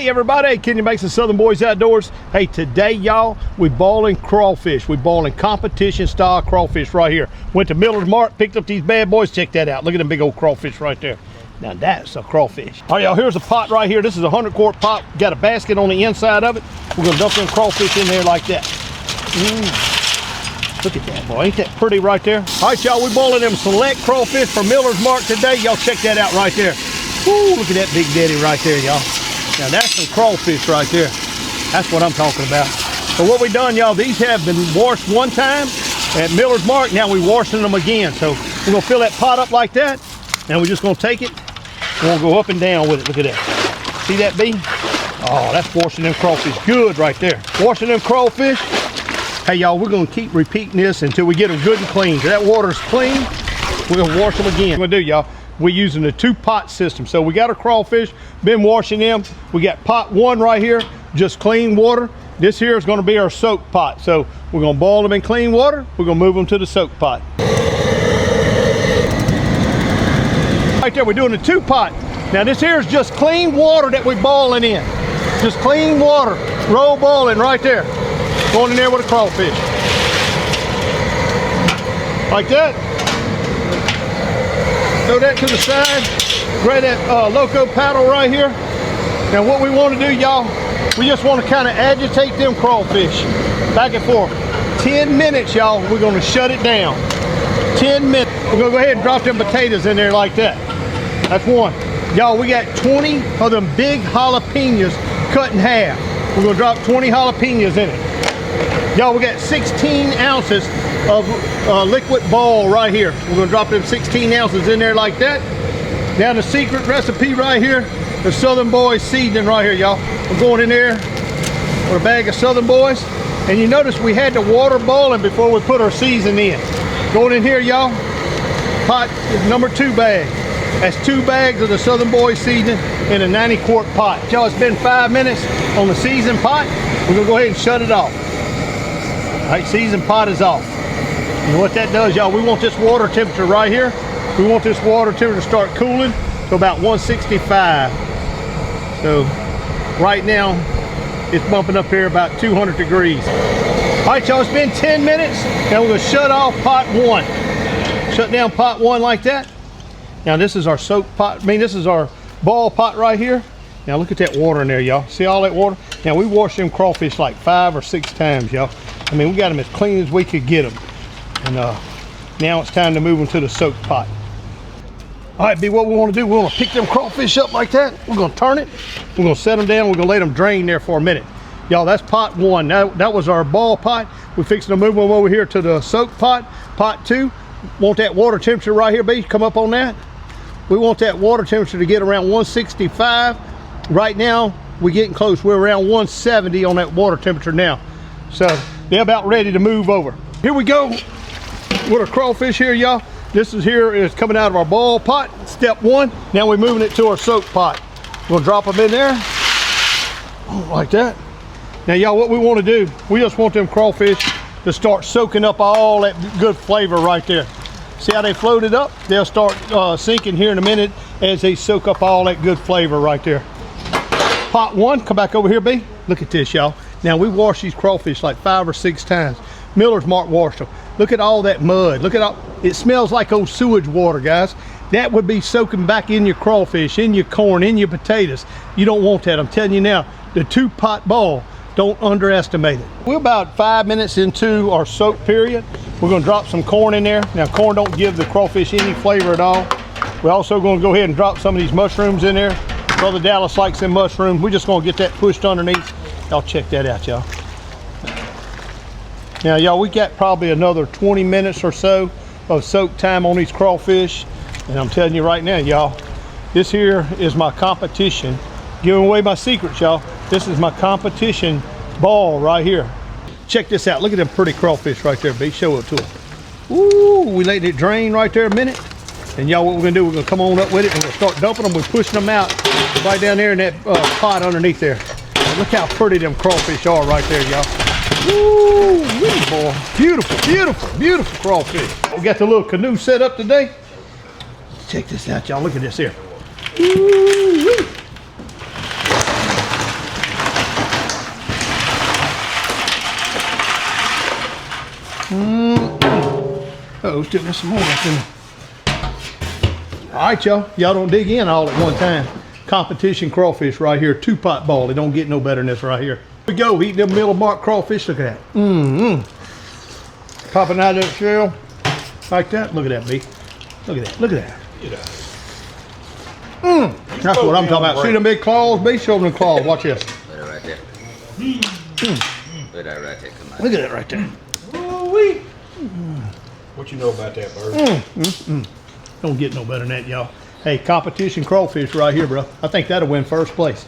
Hey everybody, Kenny makes the Southern Boys Outdoors. Hey, today y'all, we balling crawfish. We balling competition style crawfish right here. Went to Miller's Mark, picked up these bad boys. Check that out. Look at them big old crawfish right there. Now that's a crawfish. All right, y'all, here's a pot right here. This is a 100-quart pot. Got a basket on the inside of it. We're gonna dump them crawfish in there like that. Look at that, boy. Ain't that pretty right there? All right, y'all, we balling them select crawfish from Miller's Mark today. Y'all check that out right there. Woo, look at that big daddy right there, y'all. Now that's some crawfish right there. That's what I'm talking about. So what we done, y'all, these have been washed one time at Miller's Mark. Now we're washing them again. So we're gonna fill that pot up like that. And we're just gonna take it. We're gonna go up and down with it. Look at that. See that bee? Oh, that's washing them crawfish good right there. Washing them crawfish. Hey y'all, we're gonna keep repeating this until we get them good and clean. If that water's clean, we're gonna wash them again. What we're gonna do, y'all, we're using the 2-pot system. So we got our crawfish, been washing them. We got pot 1 right here, just clean water. This here is gonna be our soak pot. So we're gonna boil them in clean water. We're gonna move them to the soak pot. Right there, we're doing the 2-pot. Now this here is just clean water that we're boiling in. Just clean water, roll boiling right there. Going in there with a crawfish. Like that. Throw that to the side. Grab that loco paddle right here. Now what we want to do, y'all, we just want to kind of agitate them crawfish back and forth. 10 minutes, y'all, we're going to shut it down. 10 minutes. We're going to go ahead and drop them potatoes in there like that. That's one. Y'all, we got 20 of them big jalapenos cut in half. We're going to drop 20 jalapenos in it. Y'all, we got 16 ounces of liquid ball right here. We're going to drop them 16 ounces in there like that. Now the secret recipe right here, the Southern Boys seasoning right here, y'all. We're going in there with a bag of Southern Boys. And you notice we had the water boiling before we put our seasoning in. Going in here, y'all, pot is number 2 bag. That's 2 bags of the Southern Boys seasoning in a 90-quart pot. Y'all, it's been 5 minutes on the seasoned pot. We're gonna go ahead and shut it off. All right, seasoned pot is off. And what that does, y'all, we want this water temperature right here. We want this water temperature to start cooling to about 165. So right now, it's bumping up here about 200 degrees. All right, y'all, it's been 10 minutes. Now we're gonna shut off pot 1. Shut down pot 1 like that. Now this is our soak pot, this is our ball pot right here. Now look at that water in there, y'all. See all that water? Now we washed them crawfish like 5 or 6 times, y'all. I mean, we got them as clean as we could get them. And now it's time to move them to the soak pot. All right, B, what we want to do, we want to pick them crawfish up like that. We're going to turn it. We're going to set them down. We're going to let them drain there for a minute. Y'all, that's pot 1. That was our ball pot. We're fixing to move them over here to the soak pot. Pot 2. Want that water temperature right here, B? Come up on that. We want that water temperature to get around 165. Right now, we're getting close. We're around 170 on that water temperature now. So they're about ready to move over. Here we go with our crawfish here, y'all. This is coming out of our ball pot, step 1. Now we're moving it to our soak pot. We're gonna drop them in there, like that. Now, y'all, what we want to do, we just want them crawfish to start soaking up all that good flavor right there. See how they floated up? They'll start sinking here in a minute as they soak up all that good flavor right there. Pot 1, come back over here, B. Look at this, y'all. Now we washed these crawfish like 5 or 6 times. Miller's Mark washed them. Look at all that mud. Look at all, it smells like old sewage water, guys. That would be soaking back in your crawfish, in your corn, in your potatoes. You don't want that, I'm telling you now. The 2-pot ball, don't underestimate it. We're about 5 minutes into our soak period. We're gonna drop some corn in there. Now corn don't give the crawfish any flavor at all. We're also gonna go ahead and drop some of these mushrooms in there. Brother Dallas likes them mushrooms. We're just gonna get that pushed underneath. Y'all check that out, y'all. Now, y'all, we got probably another 20 minutes or so of soak time on these crawfish. And I'm telling you right now, y'all, this here is my competition. Giving away my secrets, y'all. This is my competition ball right here. Check this out. Look at them pretty crawfish right there, B. Show it to them. Ooh, we letting it drain right there a minute. And y'all, what we're gonna do, we're gonna come on up with it and we'll start dumping them. We're pushing them out right down there in that pot underneath there. And look how pretty them crawfish are right there, y'all. Ooh, boy. Beautiful, beautiful, beautiful crawfish. We got the little canoe set up today. Check this out, y'all. Look at this here. Ooh, Uh-oh, still got some more left in there. All right, y'all. Y'all don't dig in all at one time. Competition crawfish right here. 2-pot ball. It don't get no better than this right here. Here we go. Eat them middle mark crawfish. Look at that. Popping out of that shell like that. Look at that, B. Look at that. Look at that. That's what I'm talking about. See them big claws, B? Show them the claws. Watch this. Put it right there. Put that right there. Come on. Look at that right there. Ooh-wee. What you know about that bird? Don't get no better than that, y'all. Hey, competition crawfish right here, bro. I think that'll win first place.